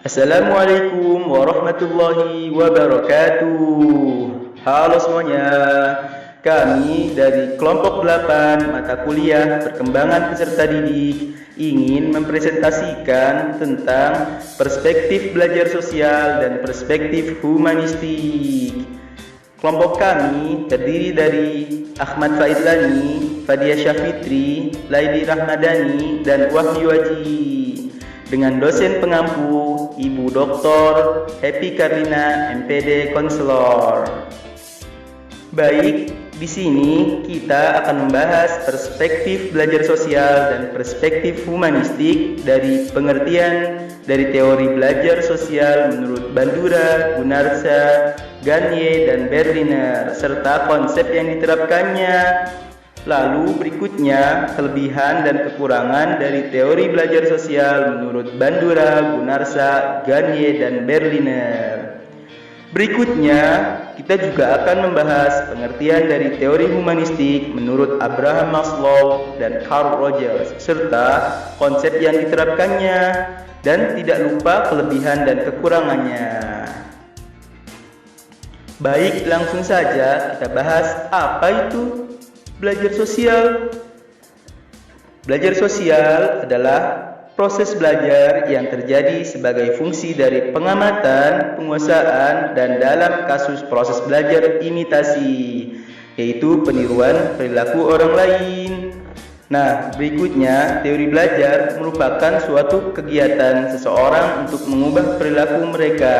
Assalamualaikum warahmatullahi wabarakatuh. Halo semuanya. Kami dari kelompok 8 mata kuliah perkembangan peserta didik ingin mempresentasikan tentang perspektif belajar sosial dan perspektif humanistik. Kelompok kami terdiri dari Ahmad Faidlani, Fadia Syafitri, Laili Rahmadani, dan Wahyu Aji. Dengan dosen pengampu Ibu Dr. Happy Karlina, MPD Konselor. Baik, di sini kita akan membahas perspektif belajar sosial dan perspektif humanistik dari pengertian dari teori belajar sosial menurut Bandura, Gunarsa, Gagne, dan Berliner, serta konsep yang diterapkannya. Lalu berikutnya kelebihan dan kekurangan dari teori belajar sosial menurut Bandura, Gunarsa, Gagne, dan Berliner. Berikutnya kita juga akan membahas pengertian dari teori humanistik menurut Abraham Maslow dan Carl Rogers, serta konsep yang diterapkannya, dan tidak lupa kelebihan dan kekurangannya. Baik, langsung saja kita bahas apa itu belajar sosial. Belajar sosial adalah proses belajar yang terjadi sebagai fungsi dari pengamatan, penguasaan, dan dalam kasus proses belajar imitasi, yaitu peniruan perilaku orang lain. Nah, berikutnya teori belajar merupakan suatu kegiatan seseorang untuk mengubah perilaku mereka.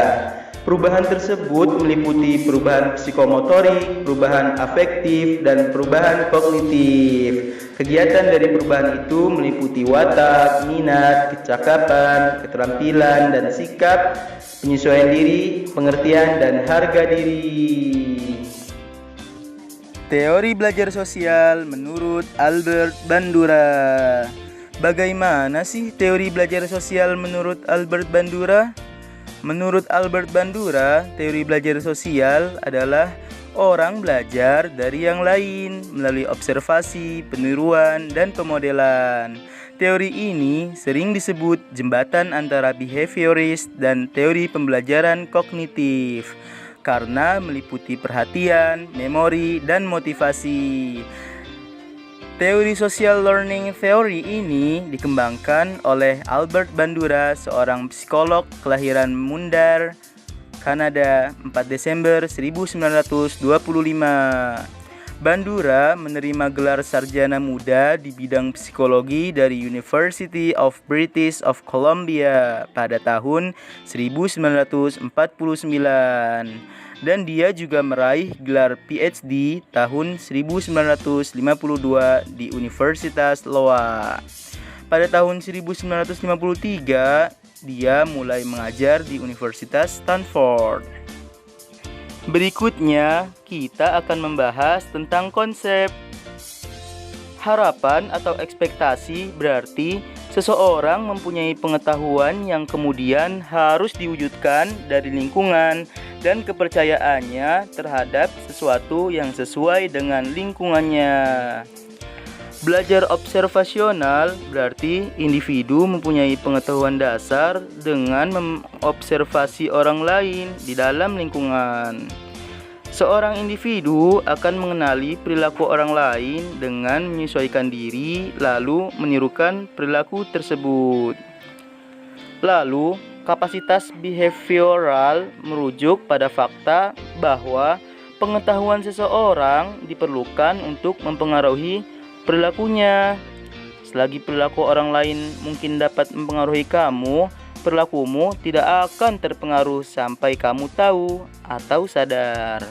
Perubahan tersebut meliputi perubahan psikomotorik, perubahan afektif, dan perubahan kognitif. Kegiatan dari perubahan itu meliputi watak, minat, kecakapan, keterampilan, dan sikap, penyesuaian diri, pengertian, dan harga diri. Teori belajar sosial menurut Albert Bandura. Bagaimana sih teori belajar sosial menurut Albert Bandura? Menurut Albert Bandura, teori belajar sosial adalah orang belajar dari yang lain melalui observasi, peniruan, dan pemodelan. Teori ini sering disebut jembatan antara behaviorist dan teori pembelajaran kognitif karena meliputi perhatian, memori, dan motivasi. Teori social learning theory ini dikembangkan oleh Albert Bandura, seorang psikolog kelahiran Mundar, Kanada, 4 Desember 1925. Bandura menerima gelar sarjana muda di bidang psikologi dari University of British of Columbia pada tahun 1949. Dan dia juga meraih gelar PhD tahun 1952 di Universitas Iowa. Pada tahun 1953, dia mulai mengajar di Universitas Stanford. Berikutnya, kita akan membahas tentang konsep. Harapan atau ekspektasi berarti seseorang mempunyai pengetahuan yang kemudian harus diwujudkan dari lingkungan dan kepercayaannya terhadap sesuatu yang sesuai dengan lingkungannya. Belajar observasional berarti individu mempunyai pengetahuan dasar dengan mengobservasi orang lain di dalam lingkungan. Seorang individu akan mengenali perilaku orang lain dengan menyesuaikan diri, lalu menirukan perilaku tersebut. Lalu, kapasitas behavioral merujuk pada fakta bahwa pengetahuan seseorang diperlukan untuk mempengaruhi perilakunya. Selagi perilaku orang lain mungkin dapat mempengaruhi kamu, perilakumu tidak akan terpengaruh sampai kamu tahu atau sadar.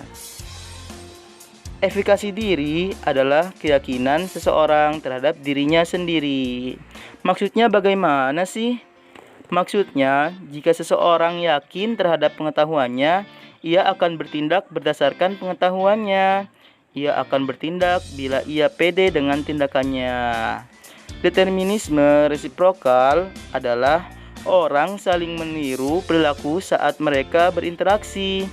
Efikasi diri adalah keyakinan seseorang terhadap dirinya sendiri. Maksudnya bagaimana sih? Maksudnya, jika seseorang yakin terhadap pengetahuannya, ia akan bertindak berdasarkan pengetahuannya. Ia akan bertindak bila ia pede dengan tindakannya. Determinisme resiprokal adalah orang saling meniru perilaku saat mereka berinteraksi.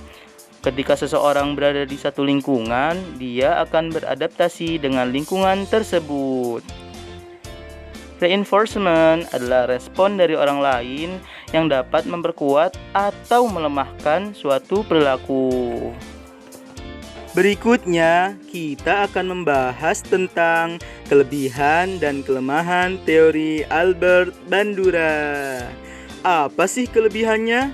Ketika seseorang berada di satu lingkungan, dia akan beradaptasi dengan lingkungan tersebut. Reinforcement adalah respon dari orang lain yang dapat memperkuat atau melemahkan suatu perilaku. Berikutnya, kita akan membahas tentang kelebihan dan kelemahan teori Albert Bandura. Apa sih kelebihannya?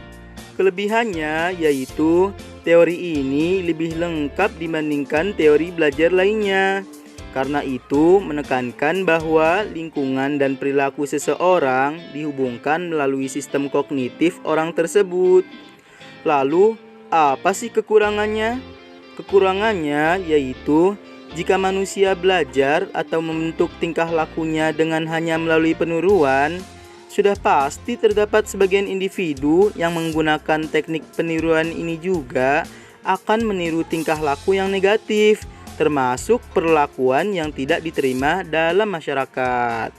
Kelebihannya yaitu teori ini lebih lengkap dibandingkan teori belajar lainnya. Karena itu, menekankan bahwa lingkungan dan perilaku seseorang dihubungkan melalui sistem kognitif orang tersebut. Lalu, apa sih kekurangannya? Kekurangannya yaitu jika manusia belajar atau membentuk tingkah lakunya dengan hanya melalui peniruan, sudah pasti terdapat sebagian individu yang menggunakan teknik peniruan ini juga akan meniru tingkah laku yang negatif, termasuk perlakuan yang tidak diterima dalam masyarakat.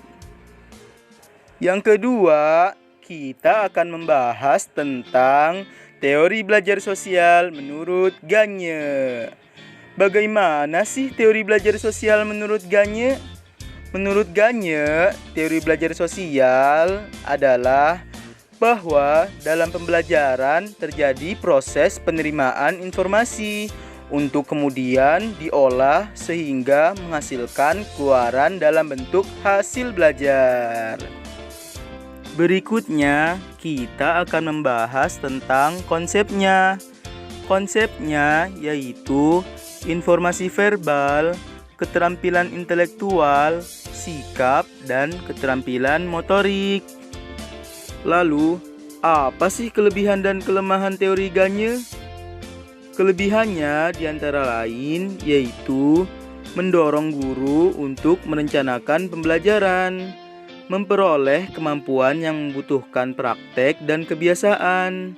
Yang kedua, kita akan membahas tentang teori belajar sosial menurut Gagne. Bagaimana sih teori belajar sosial menurut Gagne? Menurut Gagne, teori belajar sosial adalah bahwa dalam pembelajaran terjadi proses penerimaan informasi untuk kemudian diolah sehingga menghasilkan keluaran dalam bentuk hasil belajar. Berikutnya, kita akan membahas tentang konsepnya. Konsepnya yaitu informasi verbal, keterampilan intelektual, sikap, dan keterampilan motorik. Lalu, apa sih kelebihan dan kelemahan teori Gagne? Kelebihannya diantara lain yaitu mendorong guru untuk merencanakan pembelajaran, memperoleh kemampuan yang membutuhkan praktek dan kebiasaan,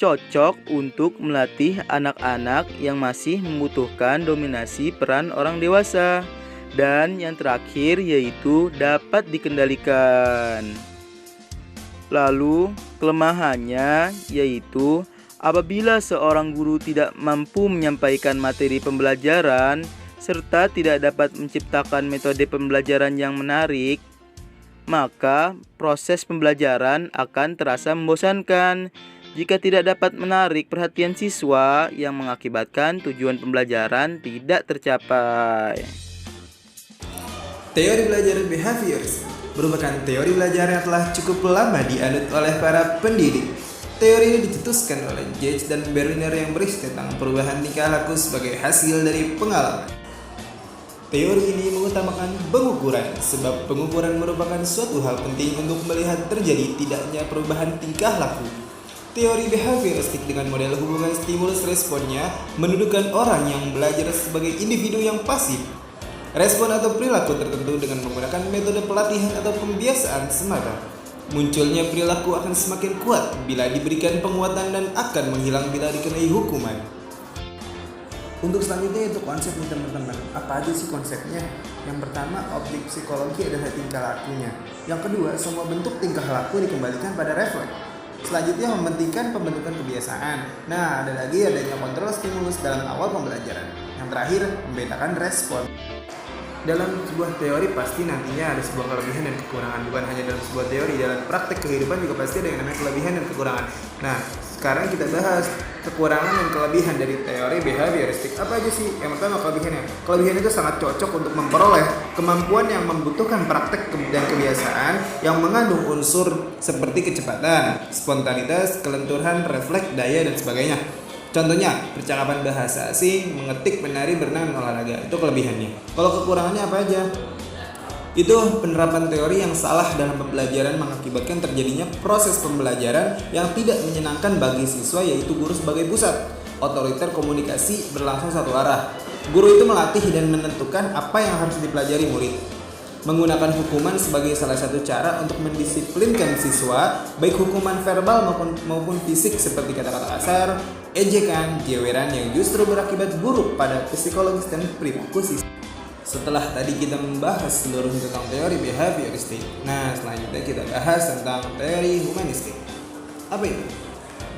cocok untuk melatih anak-anak yang masih membutuhkan dominasi peran orang dewasa, dan yang terakhir yaitu dapat dikendalikan. Lalu, kelemahannya yaitu apabila seorang guru tidak mampu menyampaikan materi pembelajaran serta tidak dapat menciptakan metode pembelajaran yang menarik, maka proses pembelajaran akan terasa membosankan jika tidak dapat menarik perhatian siswa yang mengakibatkan tujuan pembelajaran tidak tercapai. Teori belajar behavioris merupakan teori belajar yang telah cukup lama dianut oleh para pendidik. Teori ini dicetuskan oleh Judge dan Berliner yang berisi tentang perubahan tingkah laku sebagai hasil dari pengalaman. Teori ini mengutamakan pengukuran, sebab pengukuran merupakan suatu hal penting untuk melihat terjadi tidaknya perubahan tingkah laku. Teori behavioristik dengan model hubungan stimulus responnya mendudukan orang yang belajar sebagai individu yang pasif. Respon atau perilaku tertentu dengan menggunakan metode pelatihan atau pembiasaan semata. Munculnya perilaku akan semakin kuat bila diberikan penguatan dan akan menghilang bila dikenai hukuman. Untuk selanjutnya itu konsep nih teman-teman. Apa aja sih konsepnya? Yang pertama, objek psikologi adalah tingkah lakunya. Yang kedua, semua bentuk tingkah laku dikembalikan pada refleks. Selanjutnya, mementingkan pembentukan kebiasaan. Nah, ada lagi adanya kontrol stimulus dalam awal pembelajaran. Yang terakhir, membedakan respon. Dalam sebuah teori pasti nantinya ada sebuah kelebihan dan kekurangan. Bukan hanya dalam sebuah teori, dalam praktek kehidupan juga pasti ada yang namanya kelebihan dan kekurangan. Nah, sekarang kita bahas kekurangan dan kelebihan dari teori behavioristik. Apa aja sih? Yang pertama, kelebihannya. Kelebihan itu sangat cocok untuk memperoleh kemampuan yang membutuhkan praktek dan kebiasaan yang mengandung unsur seperti kecepatan, spontanitas, kelenturan, refleks, daya, dan sebagainya. Contohnya, percakapan bahasa asing, mengetik, menari, berenang, dan olahraga. Itu kelebihannya. Kalau kekurangannya apa aja? Itu penerapan teori yang salah dalam pembelajaran mengakibatkan terjadinya proses pembelajaran yang tidak menyenangkan bagi siswa, yaitu guru sebagai pusat. Otoriter komunikasi berlangsung satu arah. Guru itu melatih dan menentukan apa yang harus dipelajari murid. Menggunakan hukuman sebagai salah satu cara untuk mendisiplinkan siswa, baik hukuman verbal maupun fisik seperti kata-kata kasar, ejekan, jeweran yang justru berakibat buruk pada psikologis dan perilaku siswa. Setelah tadi kita membahas seluruh tentang teori behavioristik, nah selanjutnya kita bahas tentang teori humanistik. Apa itu?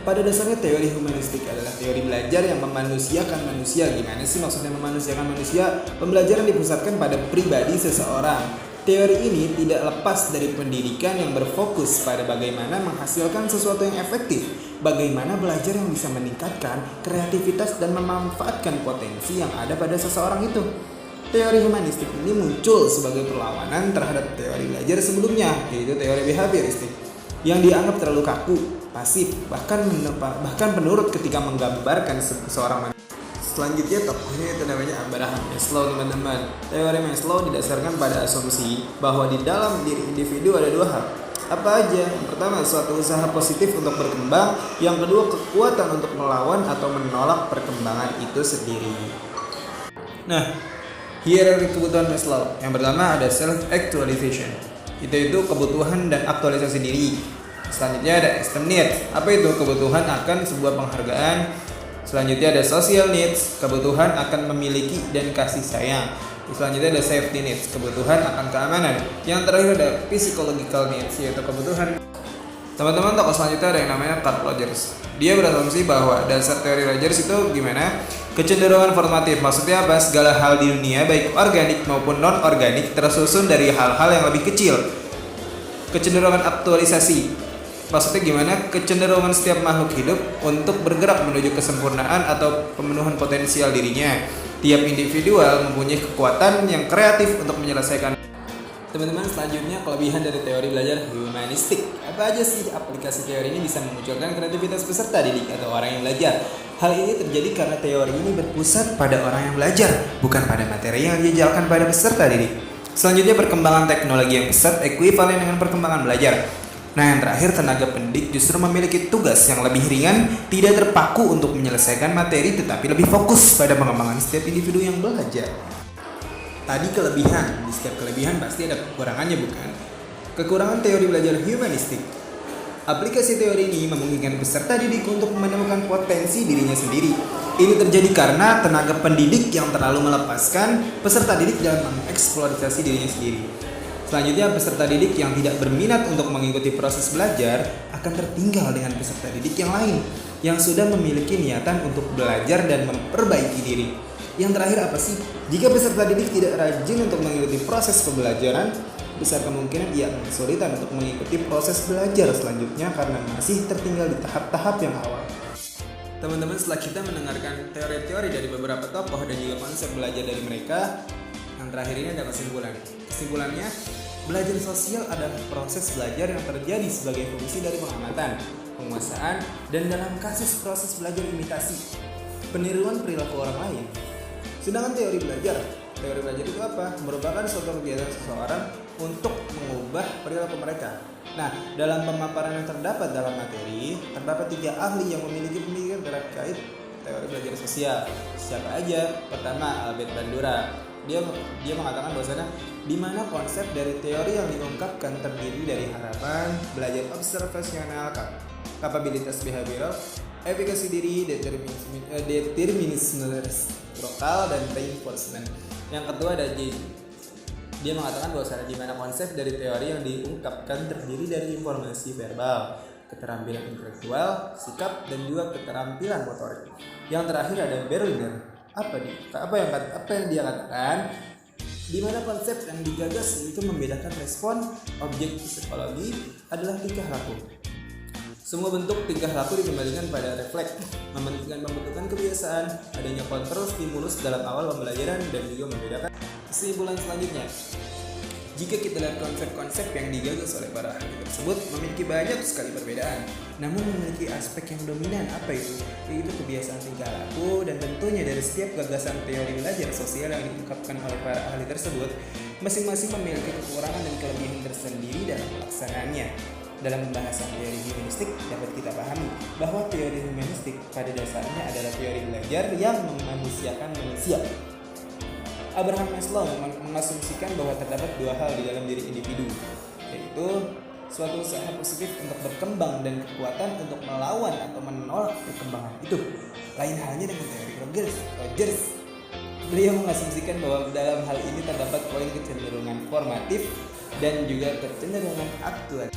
Pada dasarnya teori humanistik adalah teori belajar yang memanusiakan manusia. Gimana sih maksudnya memanusiakan manusia? Pembelajaran dipusatkan pada pribadi seseorang. Teori ini tidak lepas dari pendidikan yang berfokus pada bagaimana menghasilkan sesuatu yang efektif, bagaimana belajar yang bisa meningkatkan kreativitas dan memanfaatkan potensi yang ada pada seseorang itu. Teori humanistik ini muncul sebagai perlawanan terhadap teori belajar sebelumnya, yaitu teori behavioristik, yang dianggap terlalu kaku, pasif, bahkan penurut ketika menggambarkan seseorang manusia. Selanjutnya tokohnya itu namanya Abraham Maslow, teman-teman. Teori Maslow didasarkan pada asumsi bahwa di dalam diri individu ada dua hal. Apa aja? Yang pertama, suatu usaha positif untuk berkembang. Yang kedua, kekuatan untuk melawan atau menolak perkembangan itu sendiri. Nah, hierarki kebutuhan Maslow. Yang pertama ada self-actualization. Itu kebutuhan dan aktualisasi diri. Selanjutnya ada external needs. Apa itu? Kebutuhan akan sebuah penghargaan. Selanjutnya ada social needs, kebutuhan akan memiliki dan kasih sayang. Selanjutnya ada safety needs, kebutuhan akan keamanan. Yang terakhir ada psychological needs, yaitu kebutuhan. Teman-teman, tokoh selanjutnya ada yang namanya Carl Rogers. Dia berasumsi bahwa dasar teori Rogers itu gimana? Kecenderungan formatif, maksudnya apa? Segala hal di dunia, baik organik maupun non-organik, tersusun dari hal-hal yang lebih kecil. Kecenderungan aktualisasi, maksudnya gimana? Kecenderungan setiap makhluk hidup untuk bergerak menuju kesempurnaan atau pemenuhan potensial dirinya. Tiap individual mempunyai kekuatan yang kreatif untuk menyelesaikan. Teman-teman, selanjutnya kelebihan dari teori belajar humanistik. Apa aja sih aplikasi teori ini bisa memunculkan kreativitas peserta didik atau orang yang belajar? Hal ini terjadi karena teori ini berpusat pada orang yang belajar, bukan pada materi yang diajarkan pada peserta didik. Selanjutnya perkembangan teknologi yang pesat ekuivalen dengan perkembangan belajar. Nah, yang terakhir, tenaga pendidik justru memiliki tugas yang lebih ringan, tidak terpaku untuk menyelesaikan materi, tetapi lebih fokus pada pengembangan setiap individu yang belajar. Tadi kelebihan, di setiap kelebihan pasti ada kekurangannya, bukan? Kekurangan teori belajar humanistik. Aplikasi teori ini memungkinkan peserta didik untuk menemukan potensi dirinya sendiri. Ini terjadi karena tenaga pendidik yang terlalu melepaskan peserta didik dalam mengeksploitasi dirinya sendiri. Selanjutnya, peserta didik yang tidak berminat untuk mengikuti proses belajar akan tertinggal dengan peserta didik yang lain yang sudah memiliki niatan untuk belajar dan memperbaiki diri. Yang terakhir apa sih? Jika peserta didik tidak rajin untuk mengikuti proses pembelajaran, besar kemungkinan ia akan kesulitan untuk mengikuti proses belajar selanjutnya karena masih tertinggal di tahap-tahap yang awal. Teman-teman, setelah kita mendengarkan teori-teori dari beberapa tokoh dan juga konsep belajar dari mereka, yang terakhir ini ada kesimpulan. Kesimpulannya, belajar sosial adalah proses belajar yang terjadi sebagai fungsi dari pengamatan, penguasaan, dan dalam kasus proses belajar imitasi, peniruan perilaku orang lain. Sedangkan teori belajar itu apa? Merupakan suatu kegiatan seseorang untuk mengubah perilaku mereka. Nah, dalam pemaparan yang terdapat dalam materi, terdapat 3 ahli yang memiliki pemikiran terkait teori belajar sosial. Siapa aja? Pertama, Albert Bandura. Dia mengatakan bahwasanya di mana konsep dari teori yang diungkapkan terdiri dari harapan, belajar observasional, kapabilitas behavioral, efikasi diri, determinisme lokal, dan reinforcement. Yang kedua ada J. Dia mengatakan bahwasanya di mana konsep dari teori yang diungkapkan terdiri dari informasi verbal, keterampilan intelektual, sikap, dan juga keterampilan motorik. Yang terakhir ada Berliner. Apa yang dia katakan, di mana konsep yang digagas itu membedakan respon objek psikologi adalah tingkah laku. Semua bentuk tingkah laku dikembalikan pada refleks, mementingkan pembentukan kebiasaan, adanya kontrol stimulus dalam awal pembelajaran, dan juga membedakan. Kesimpulan selanjutnya, jika kita lihat konsep-konsep yang digagas oleh para ahli tersebut memiliki banyak sekali perbedaan, namun memiliki aspek yang dominan. Apa itu? Yaitu kebiasaan tingkah laku, dan tentunya dari setiap gagasan teori belajar sosial yang diungkapkan oleh para ahli tersebut, masing-masing memiliki kekurangan dan kelebihan tersendiri dalam pelaksanaannya. Dalam pembahasan teori humanistik dapat kita pahami bahwa teori humanistik pada dasarnya adalah teori belajar yang memanusiakan manusia. Abraham Maslow mengasumsikan bahwa terdapat 2 hal di dalam diri individu, yaitu suatu usaha positif untuk berkembang dan kekuatan untuk melawan atau menolak perkembangan itu. Lain halnya dengan teori Rogers. Beliau mengasumsikan bahwa dalam hal ini terdapat poin kecenderungan formatif dan juga kecenderungan aktual.